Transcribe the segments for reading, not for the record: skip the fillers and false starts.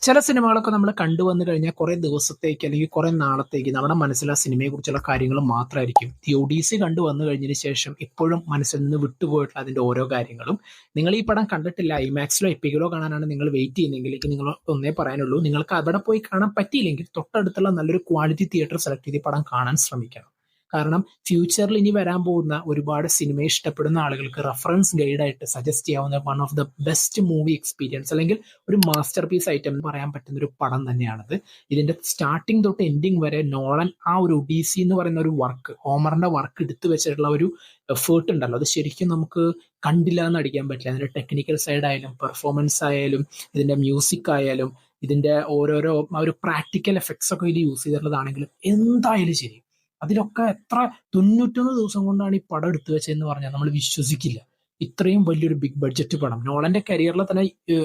ചില സിനിമകളൊക്കെ നമ്മൾ കണ്ടുവന്നു കഴിഞ്ഞാൽ കുറെ ദിവസത്തേക്ക് അല്ലെങ്കിൽ കുറെ നാളത്തേക്ക് നമ്മുടെ മനസ്സിൽ ആ സിനിമയെ കുറിച്ചുള്ള കാര്യങ്ങൾ മാത്രമായിരിക്കും. ഈ ഒഡീസി കണ്ടു വന്നു കഴിഞ്ഞതിന് ശേഷം ഇപ്പോഴും മനസ്സിൽ നിന്ന് വിട്ടുപോയിട്ടുള്ള അതിന്റെ ഓരോ കാര്യങ്ങളും. നിങ്ങൾ ഈ പടം കണ്ടിട്ടില്ല, ഐമാക്സിലോ എപ്പിക്കിലോ കാണാനാണ് നിങ്ങൾ വെയിറ്റ് ചെയ്യുന്നതെങ്കിൽ നിങ്ങൾ ഒന്നേ പറയാനുള്ളൂ, നിങ്ങൾക്ക് അവിടെ പോയി കാണാൻ പറ്റിയില്ലെങ്കിൽ തൊട്ടടുത്തുള്ള നല്ലൊരു ക്വാളിറ്റി തിയേറ്റർ സെലക്ട് ചെയ്ത് ഈ പടം കാണാൻ ശ്രമിക്കണം. കാരണം ഫ്യൂച്ചറിൽ ഇനി വരാൻ പോകുന്ന ഒരുപാട് സിനിമയെ ഇഷ്ടപ്പെടുന്ന ആളുകൾക്ക് റെഫറൻസ് ഗൈഡായിട്ട് സജസ്റ്റ് ചെയ്യാവുന്ന one of the best movie experience അല്ലെങ്കിൽ ഒരു മാസ്റ്റർ പീസ് ഐറ്റം എന്ന് പറയാൻ പറ്റുന്ന ഒരു പടം തന്നെയാണത്. ഇതിന്റെ സ്റ്റാർട്ടിങ് തൊട്ട് എൻഡിങ് വരെ നോളൻ ആ ഒരു ഒഡീസി എന്ന് പറയുന്ന ഒരു വർക്ക്, ഹോമറിന്റെ വർക്ക് എടുത്തു വെച്ചിട്ടുള്ള ഒരു എഫേർട്ട് ഉണ്ടല്ലോ, അത് ശരിക്കും നമുക്ക് കണ്ടില്ല എന്ന് അടിക്കാൻ പറ്റില്ല. അതിന്റെ ടെക്നിക്കൽ സൈഡ് ആയാലും പെർഫോമൻസ് ആയാലും ഇതിന്റെ മ്യൂസിക് ആയാലും ഇതിന്റെ ഓരോരോ ആ ഒരു പ്രാക്ടിക്കൽ എഫക്ട്സ് ഒക്കെ ഇതിൽ യൂസ് ചെയ്തിട്ടുള്ളതാണെങ്കിലും എന്തായാലും ശരി, അതിലൊക്കെ എത്ര 91 ദിവസം കൊണ്ടാണ് ഈ പടം എടുത്തു വെച്ചതെന്ന് പറഞ്ഞാൽ നമ്മൾ വിശ്വസിക്കില്ല. ഇത്രയും വലിയൊരു ബിഗ് ബഡ്ജറ്റ് പടം, നോളന്റെ കരിയറിലെ തന്നെ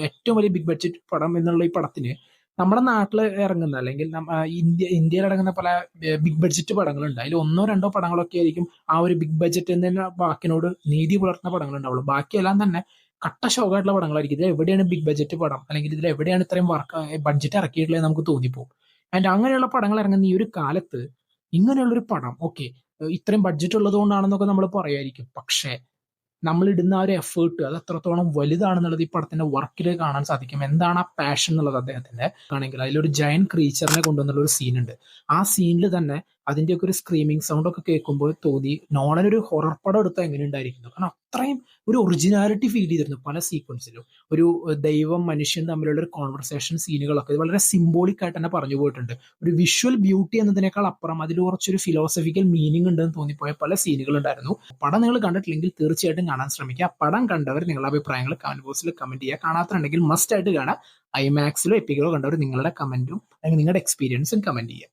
ഏറ്റവും വലിയ ബിഗ് ബഡ്ജറ്റ് പടം എന്നുള്ള ഈ പടത്തിന് നമ്മുടെ നാട്ടിൽ ഇറങ്ങുന്ന അല്ലെങ്കിൽ ഇന്ത്യയിൽ ഇറങ്ങുന്ന പല ബിഗ് ബഡ്ജറ്റ് പടങ്ങളുണ്ട്. അതിൽ ഒന്നോ രണ്ടോ പടങ്ങളൊക്കെ ആയിരിക്കും ആ ഒരു ബിഗ് ബഡ്ജറ്റ് എന്ന വാക്കിനോട് നീതി പുലർത്തുന്ന പടങ്ങളുണ്ടാവുള്ളൂ. ബാക്കിയെല്ലാം തന്നെ കട്ട ഷോക്കായിട്ടുള്ള പടങ്ങളായിരിക്കും. ഇത് എവിടെയാണ് ബിഗ് ബഡ്ജറ്റ് പടം, അല്ലെങ്കിൽ ഇതിൽ എവിടെയാണ് ഇത്രയും വർക്ക് ബഡ്ജറ്റ് ഇറക്കിയിട്ടുള്ളത് നമുക്ക് തോന്നിപ്പോകും. ആൻഡ് അങ്ങനെയുള്ള പടങ്ങൾ ഇറങ്ങുന്ന ഈ ഒരു കാലത്ത് ഇങ്ങനെയുള്ളൊരു പടം, ഓക്കെ, ഇത്രയും ബഡ്ജറ്റ് ഉള്ളത് കൊണ്ടാണെന്നൊക്കെ നമ്മൾ പറയായിരിക്കും, പക്ഷേ നമ്മൾ ഇടുന്ന ആ ഒരു എഫേർട്ട് അത് എത്രത്തോളം വലുതാണെന്നുള്ളത് ഈ പടത്തിന്റെ വർക്കിൽ കാണാൻ സാധിക്കും. എന്താണ് ആ പാഷൻ എന്നുള്ളത് അദ്ദേഹത്തിന്റെ ആണെങ്കിൽ അതിലൊരു ജയൻ ക്രീച്ചറിനെ കൊണ്ടുവന്നുള്ള ഒരു സീൻ ഉണ്ട്. ആ സീനിൽ തന്നെ അതിന്റെയൊക്കെ ഒരു സ്ക്രീമിംഗ് സൗണ്ട് ഒക്കെ കേൾക്കുമ്പോൾ തോന്നി നോളൻ ഒരു ഹൊറർ പടം എടുത്താൽ എങ്ങനെ ഉണ്ടായിരിക്കുന്നു. കാരണം അത്രയും ഒരു ഒറിജിനാലിറ്റി ഫീൽ ചെയ്തിരുന്നു പല സീക്വൻസിലും. ഒരു ദൈവം മനുഷ്യൻ തമ്മിലുള്ള ഒരു കോൺവെർസേഷൻ സീനുകളൊക്കെ ഇത് വളരെ സിംബോളിക് ആയിട്ട് തന്നെ പറഞ്ഞു പോയിട്ടുണ്ട്. ഒരു വിഷ്വൽ ബ്യൂട്ടി എന്നതിനേക്കാൾ അപ്പുറം അതിൽ കുറച്ചൊരു ഫിലോസഫിക്കൽ മീനിങ് ഉണ്ടെന്ന് തോന്നിപ്പോയ പല സീനുകൾ ഉണ്ടായിരുന്നു. പടം നിങ്ങൾ കണ്ടിട്ടില്ലെങ്കിൽ തീർച്ചയായിട്ടും കാണാൻ ശ്രമിക്കുക. പടം കണ്ടവർ നിങ്ങളുടെ അഭിപ്രായങ്ങൾ കമന്റ് ബോക്സിൽ കമന്റ് ചെയ്യുക. കാണാത്തുണ്ടെങ്കിൽ മസ്റ്റ് ആയിട്ട് കാണാം. ഐമാക്സിലോ എപ്പിക്കലോ കണ്ടവർ നിങ്ങളുടെ കമന്റും അല്ലെങ്കിൽ നിങ്ങളുടെ എക്സ്പീരിയൻസും കമന്റ് ചെയ്യുക.